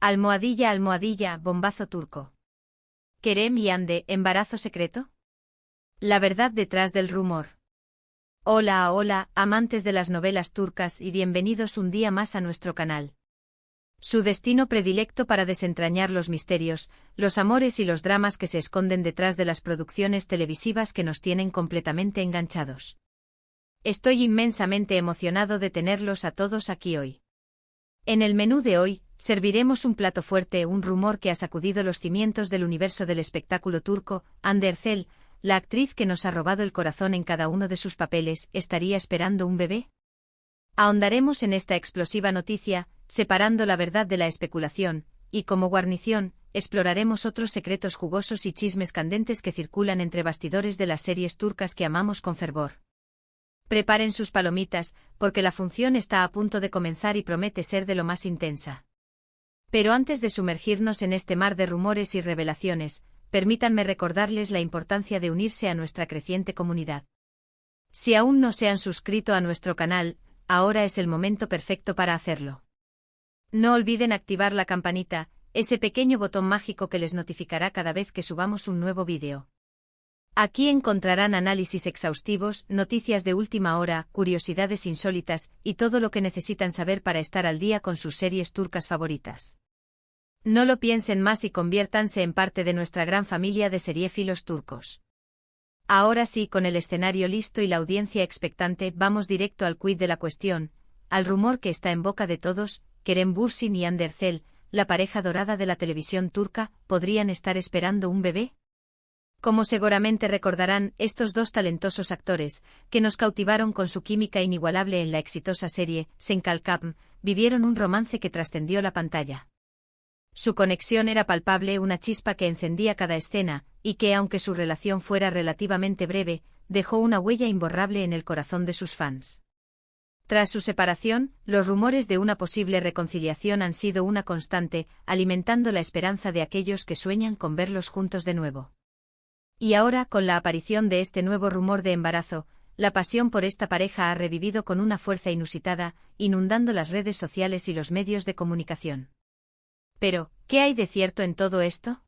Almohadilla, almohadilla, bombazo turco. Kerem y Hande, ¿embarazo secreto? La verdad detrás del rumor. Hola, hola, amantes de las novelas turcas y bienvenidos un día más a nuestro canal. Su destino predilecto para desentrañar los misterios, los amores y los dramas que se esconden detrás de las producciones televisivas que nos tienen completamente enganchados. Estoy inmensamente emocionado de tenerlos a todos aquí hoy. En el menú de hoy, serviremos un plato fuerte, un rumor que ha sacudido los cimientos del universo del espectáculo turco. Hande Erçel, la actriz que nos ha robado el corazón en cada uno de sus papeles, ¿estaría esperando un bebé? Ahondaremos en esta explosiva noticia, separando la verdad de la especulación, y como guarnición, exploraremos otros secretos jugosos y chismes candentes que circulan entre bastidores de las series turcas que amamos con fervor. Preparen sus palomitas, porque la función está a punto de comenzar y promete ser de lo más intensa. Pero antes de sumergirnos en este mar de rumores y revelaciones, permítanme recordarles la importancia de unirse a nuestra creciente comunidad. Si aún no se han suscrito a nuestro canal, ahora es el momento perfecto para hacerlo. No olviden activar la campanita, ese pequeño botón mágico que les notificará cada vez que subamos un nuevo vídeo. Aquí encontrarán análisis exhaustivos, noticias de última hora, curiosidades insólitas y todo lo que necesitan saber para estar al día con sus series turcas favoritas. No lo piensen más y conviértanse en parte de nuestra gran familia de seriéfilos turcos. Ahora sí, con el escenario listo y la audiencia expectante, vamos directo al quid de la cuestión, al rumor que está en boca de todos. Kerem Bürsin y Hande Erçel, la pareja dorada de la televisión turca, ¿podrían estar esperando un bebé? Como seguramente recordarán, estos dos talentosos actores, que nos cautivaron con su química inigualable en la exitosa serie Sen Kalkam, vivieron un romance que trascendió la pantalla. Su conexión era palpable, una chispa que encendía cada escena, y que, aunque su relación fuera relativamente breve, dejó una huella imborrable en el corazón de sus fans. Tras su separación, los rumores de una posible reconciliación han sido una constante, alimentando la esperanza de aquellos que sueñan con verlos juntos de nuevo. Y ahora, con la aparición de este nuevo rumor de embarazo, la pasión por esta pareja ha revivido con una fuerza inusitada, inundando las redes sociales y los medios de comunicación. Pero, ¿qué hay de cierto en todo esto?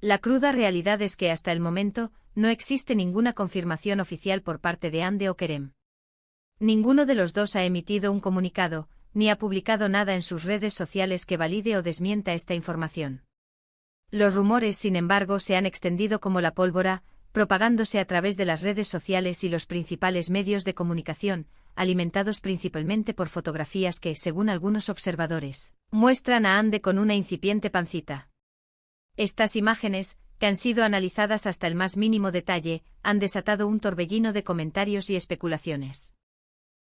La cruda realidad es que hasta el momento, no existe ninguna confirmación oficial por parte de Hande o Kerem. Ninguno de los dos ha emitido un comunicado, ni ha publicado nada en sus redes sociales que valide o desmienta esta información. Los rumores, sin embargo, se han extendido como la pólvora, propagándose a través de las redes sociales y los principales medios de comunicación, alimentados principalmente por fotografías que, según algunos observadores, muestran a Hande con una incipiente pancita. Estas imágenes, que han sido analizadas hasta el más mínimo detalle, han desatado un torbellino de comentarios y especulaciones.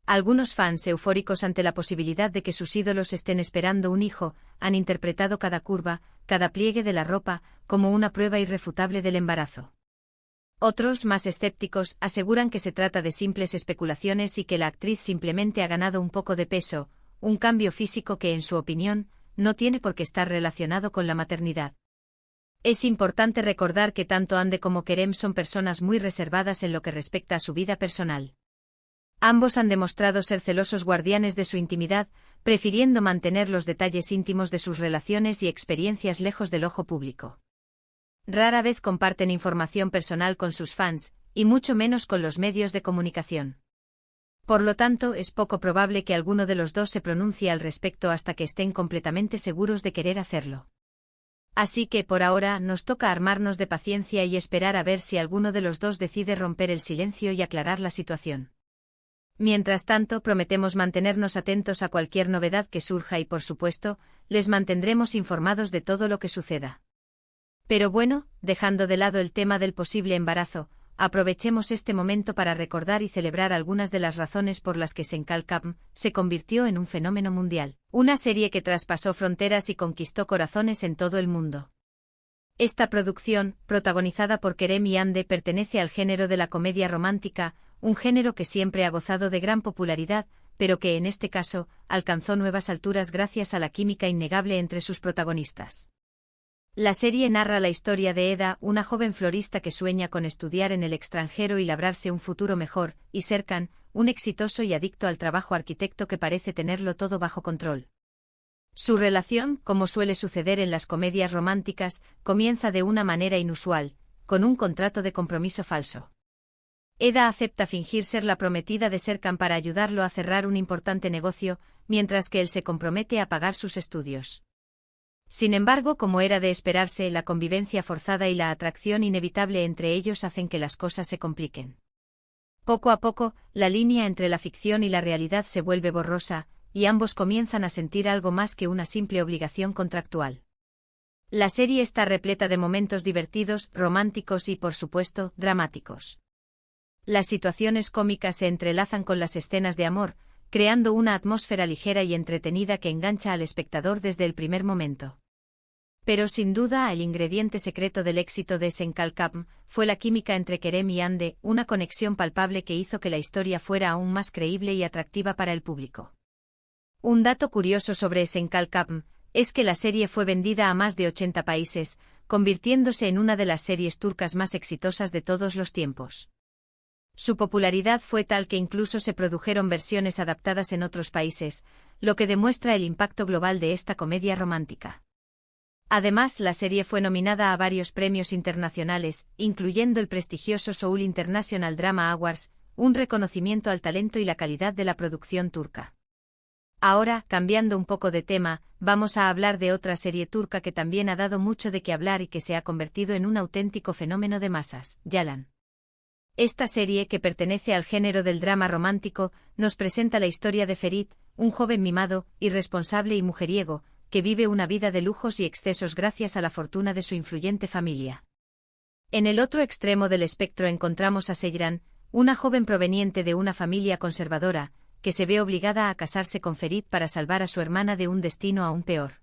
Algunos fans eufóricos ante la posibilidad de que sus ídolos estén esperando un hijo, han interpretado cada curva, cada pliegue de la ropa, como una prueba irrefutable del embarazo. Otros, más escépticos, aseguran que se trata de simples especulaciones y que la actriz simplemente ha ganado un poco de peso, un cambio físico que, en su opinión, no tiene por qué estar relacionado con la maternidad. Es importante recordar que tanto Hande como Kerem son personas muy reservadas en lo que respecta a su vida personal. Ambos han demostrado ser celosos guardianes de su intimidad, prefiriendo mantener los detalles íntimos de sus relaciones y experiencias lejos del ojo público. Rara vez comparten información personal con sus fans, y mucho menos con los medios de comunicación. Por lo tanto, es poco probable que alguno de los dos se pronuncie al respecto hasta que estén completamente seguros de querer hacerlo. Así que, por ahora, nos toca armarnos de paciencia y esperar a ver si alguno de los dos decide romper el silencio y aclarar la situación. Mientras tanto, prometemos mantenernos atentos a cualquier novedad que surja y, por supuesto, les mantendremos informados de todo lo que suceda. Pero bueno, dejando de lado el tema del posible embarazo, aprovechemos este momento para recordar y celebrar algunas de las razones por las que Sen Kalkam se convirtió en un fenómeno mundial, una serie que traspasó fronteras y conquistó corazones en todo el mundo. Esta producción, protagonizada por Kerem y Hande, pertenece al género de la comedia romántica, un género que siempre ha gozado de gran popularidad, pero que en este caso, alcanzó nuevas alturas gracias a la química innegable entre sus protagonistas. La serie narra la historia de Eda, una joven florista que sueña con estudiar en el extranjero y labrarse un futuro mejor, y Serkan, un exitoso y adicto al trabajo arquitecto que parece tenerlo todo bajo control. Su relación, como suele suceder en las comedias románticas, comienza de una manera inusual, con un contrato de compromiso falso. Eda acepta fingir ser la prometida de Serkan para ayudarlo a cerrar un importante negocio, mientras que él se compromete a pagar sus estudios. Sin embargo, como era de esperarse, la convivencia forzada y la atracción inevitable entre ellos hacen que las cosas se compliquen. Poco a poco, la línea entre la ficción y la realidad se vuelve borrosa, y ambos comienzan a sentir algo más que una simple obligación contractual. La serie está repleta de momentos divertidos, románticos y, por supuesto, dramáticos. Las situaciones cómicas se entrelazan con las escenas de amor, creando una atmósfera ligera y entretenida que engancha al espectador desde el primer momento. Pero sin duda el ingrediente secreto del éxito de Sen Kalkapm fue la química entre Kerem y Hande, una conexión palpable que hizo que la historia fuera aún más creíble y atractiva para el público. Un dato curioso sobre Sen Kalkapm es que la serie fue vendida a más de 80 países, convirtiéndose en una de las series turcas más exitosas de todos los tiempos. Su popularidad fue tal que incluso se produjeron versiones adaptadas en otros países, lo que demuestra el impacto global de esta comedia romántica. Además, la serie fue nominada a varios premios internacionales, incluyendo el prestigioso Seoul International Drama Awards, un reconocimiento al talento y la calidad de la producción turca. Ahora, cambiando un poco de tema, vamos a hablar de otra serie turca que también ha dado mucho de qué hablar y que se ha convertido en un auténtico fenómeno de masas, Yalan. Esta serie, que pertenece al género del drama romántico, nos presenta la historia de Ferit, un joven mimado, irresponsable y mujeriego, que vive una vida de lujos y excesos gracias a la fortuna de su influyente familia. En el otro extremo del espectro encontramos a Seyran, una joven proveniente de una familia conservadora, que se ve obligada a casarse con Ferit para salvar a su hermana de un destino aún peor.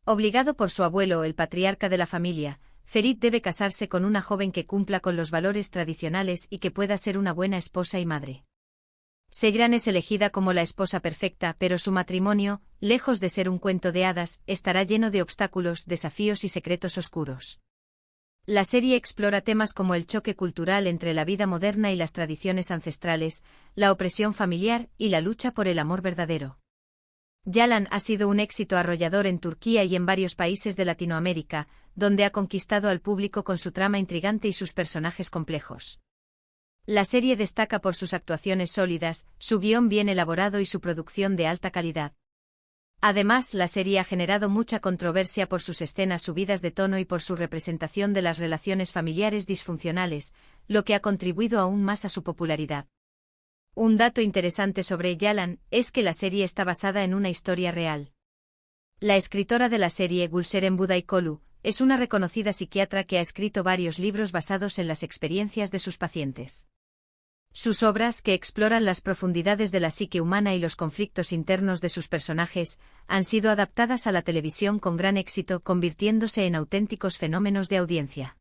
Obligado por su abuelo, el patriarca de la familia, Ferit debe casarse con una joven que cumpla con los valores tradicionales y que pueda ser una buena esposa y madre. Seyran es elegida como la esposa perfecta, pero su matrimonio, lejos de ser un cuento de hadas, estará lleno de obstáculos, desafíos y secretos oscuros. La serie explora temas como el choque cultural entre la vida moderna y las tradiciones ancestrales, la opresión familiar y la lucha por el amor verdadero. Yalan ha sido un éxito arrollador en Turquía y en varios países de Latinoamérica, donde ha conquistado al público con su trama intrigante y sus personajes complejos. La serie destaca por sus actuaciones sólidas, su guión bien elaborado y su producción de alta calidad. Además, la serie ha generado mucha controversia por sus escenas subidas de tono y por su representación de las relaciones familiares disfuncionales, lo que ha contribuido aún más a su popularidad. Un dato interesante sobre Yalan es que la serie está basada en una historia real. La escritora de la serie, Gülseren Budaykolu, es una reconocida psiquiatra que ha escrito varios libros basados en las experiencias de sus pacientes. Sus obras, que exploran las profundidades de la psique humana y los conflictos internos de sus personajes, han sido adaptadas a la televisión con gran éxito, convirtiéndose en auténticos fenómenos de audiencia.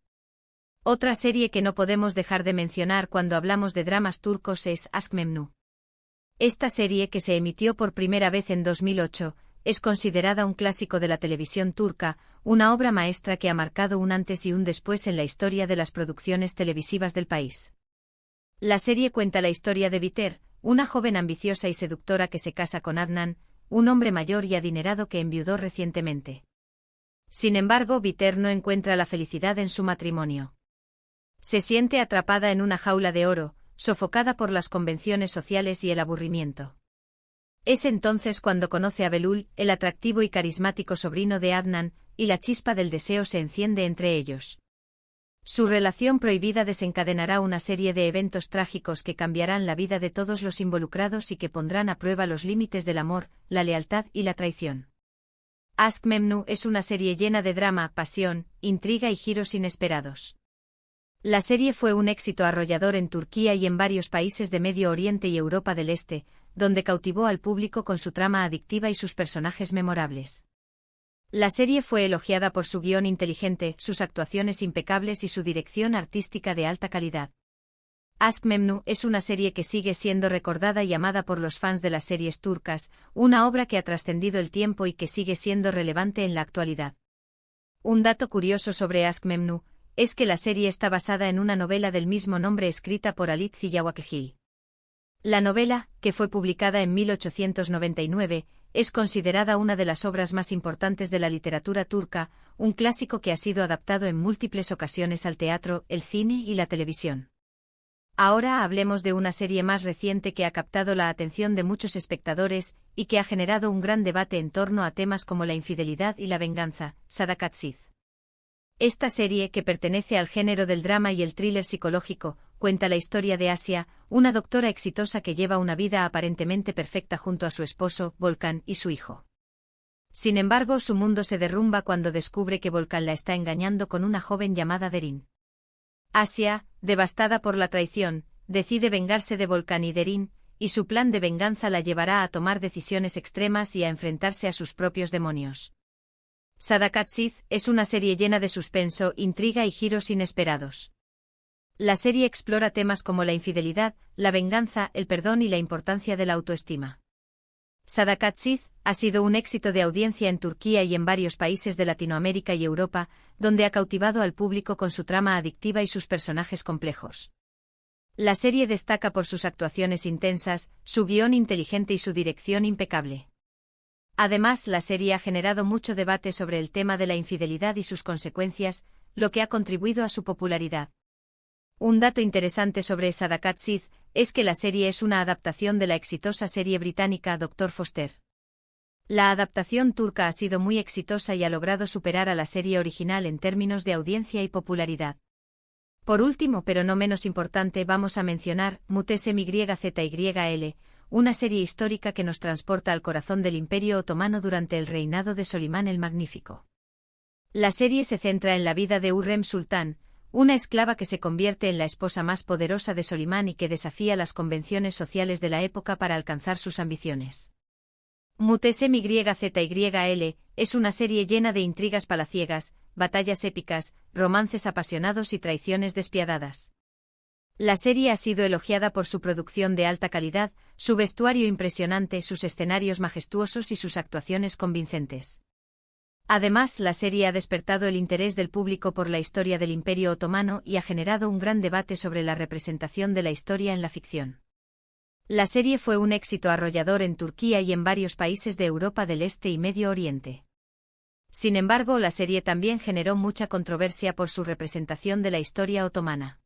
Otra serie que no podemos dejar de mencionar cuando hablamos de dramas turcos es Aşk Memnu. Esta serie, que se emitió por primera vez en 2008, es considerada un clásico de la televisión turca, una obra maestra que ha marcado un antes y un después en la historia de las producciones televisivas del país. La serie cuenta la historia de Biter, una joven ambiciosa y seductora que se casa con Adnan, un hombre mayor y adinerado que enviudó recientemente. Sin embargo, Biter no encuentra la felicidad en su matrimonio. Se siente atrapada en una jaula de oro, sofocada por las convenciones sociales y el aburrimiento. Es entonces cuando conoce a Belul, el atractivo y carismático sobrino de Adnan, y la chispa del deseo se enciende entre ellos. Su relación prohibida desencadenará una serie de eventos trágicos que cambiarán la vida de todos los involucrados y que pondrán a prueba los límites del amor, la lealtad y la traición. Aşk Memnu es una serie llena de drama, pasión, intriga y giros inesperados. La serie fue un éxito arrollador en Turquía y en varios países de Medio Oriente y Europa del Este, donde cautivó al público con su trama adictiva y sus personajes memorables. La serie fue elogiada por su guión inteligente, sus actuaciones impecables y su dirección artística de alta calidad. Aşk Memnu es una serie que sigue siendo recordada y amada por los fans de las series turcas, una obra que ha trascendido el tiempo y que sigue siendo relevante en la actualidad. Un dato curioso sobre Aşk Memnu es que la serie está basada en una novela del mismo nombre escrita por Halit Ziya Wakil. La novela, que fue publicada en 1899, es considerada una de las obras más importantes de la literatura turca, un clásico que ha sido adaptado en múltiples ocasiones al teatro, el cine y la televisión. Ahora hablemos de una serie más reciente que ha captado la atención de muchos espectadores y que ha generado un gran debate en torno a temas como la infidelidad y la venganza, Sadakatsiz. Esta serie, que pertenece al género del drama y el thriller psicológico, cuenta la historia de Asia, una doctora exitosa que lleva una vida aparentemente perfecta junto a su esposo, Volkan, y su hijo. Sin embargo, su mundo se derrumba cuando descubre que Volkan la está engañando con una joven llamada Derin. Asia, devastada por la traición, decide vengarse de Volkan y Derin, y su plan de venganza la llevará a tomar decisiones extremas y a enfrentarse a sus propios demonios. Sadakatsiz es una serie llena de suspenso, intriga y giros inesperados. La serie explora temas como la infidelidad, la venganza, el perdón y la importancia de la autoestima. Sadakatsiz ha sido un éxito de audiencia en Turquía y en varios países de Latinoamérica y Europa, donde ha cautivado al público con su trama adictiva y sus personajes complejos. La serie destaca por sus actuaciones intensas, su guión inteligente y su dirección impecable. Además, la serie ha generado mucho debate sobre el tema de la infidelidad y sus consecuencias, lo que ha contribuido a su popularidad. Un dato interesante sobre Sadakatsiz es que la serie es una adaptación de la exitosa serie británica Dr. Foster. La adaptación turca ha sido muy exitosa y ha logrado superar a la serie original en términos de audiencia y popularidad. Por último, pero no menos importante, vamos a mencionar Muhteşem Yüzyıl, una serie histórica que nos transporta al corazón del Imperio Otomano durante el reinado de Solimán el Magnífico. La serie se centra en la vida de Hürrem Sultán, una esclava que se convierte en la esposa más poderosa de Solimán y que desafía las convenciones sociales de la época para alcanzar sus ambiciones. Muhteşem Yüzyıl es una serie llena de intrigas palaciegas, batallas épicas, romances apasionados y traiciones despiadadas. La serie ha sido elogiada por su producción de alta calidad, su vestuario impresionante, sus escenarios majestuosos y sus actuaciones convincentes. Además, la serie ha despertado el interés del público por la historia del Imperio Otomano y ha generado un gran debate sobre la representación de la historia en la ficción. La serie fue un éxito arrollador en Turquía y en varios países de Europa del Este y Medio Oriente. Sin embargo, la serie también generó mucha controversia por su representación de la historia otomana.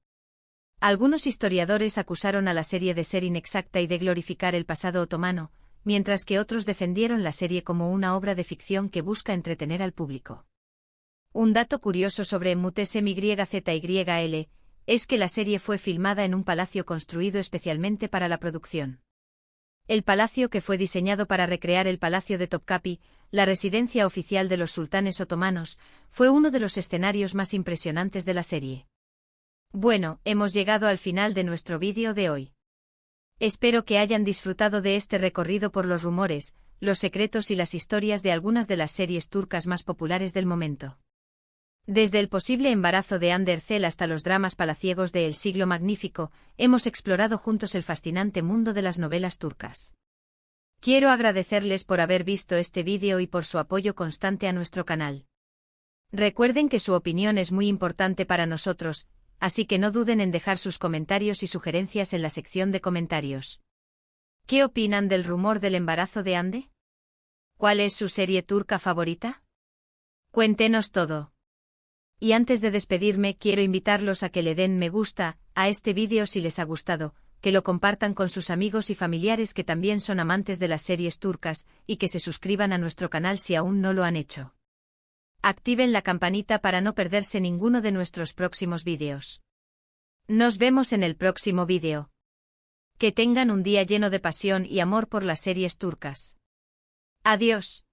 Algunos historiadores acusaron a la serie de ser inexacta y de glorificar el pasado otomano, mientras que otros defendieron la serie como una obra de ficción que busca entretener al público. Un dato curioso sobre Muhteşem Yüzyıl es que la serie fue filmada en un palacio construido especialmente para la producción. El palacio, que fue diseñado para recrear el Palacio de Topkapi, la residencia oficial de los sultanes otomanos, fue uno de los escenarios más impresionantes de la serie. Bueno, hemos llegado al final de nuestro vídeo de hoy. Espero que hayan disfrutado de este recorrido por los rumores, los secretos y las historias de algunas de las series turcas más populares del momento. Desde el posible embarazo de Hande Erçel hasta los dramas palaciegos de El Siglo Magnífico, hemos explorado juntos el fascinante mundo de las novelas turcas. Quiero agradecerles por haber visto este vídeo y por su apoyo constante a nuestro canal. Recuerden que su opinión es muy importante para nosotros, así que no duden en dejar sus comentarios y sugerencias en la sección de comentarios. ¿Qué opinan del rumor del embarazo de Hande? ¿Cuál es su serie turca favorita? Cuéntenos todo. Y antes de despedirme, quiero invitarlos a que le den me gusta a este vídeo si les ha gustado, que lo compartan con sus amigos y familiares que también son amantes de las series turcas, y que se suscriban a nuestro canal si aún no lo han hecho. Activen la campanita para no perderse ninguno de nuestros próximos vídeos. Nos vemos en el próximo vídeo. Que tengan un día lleno de pasión y amor por las series turcas. Adiós.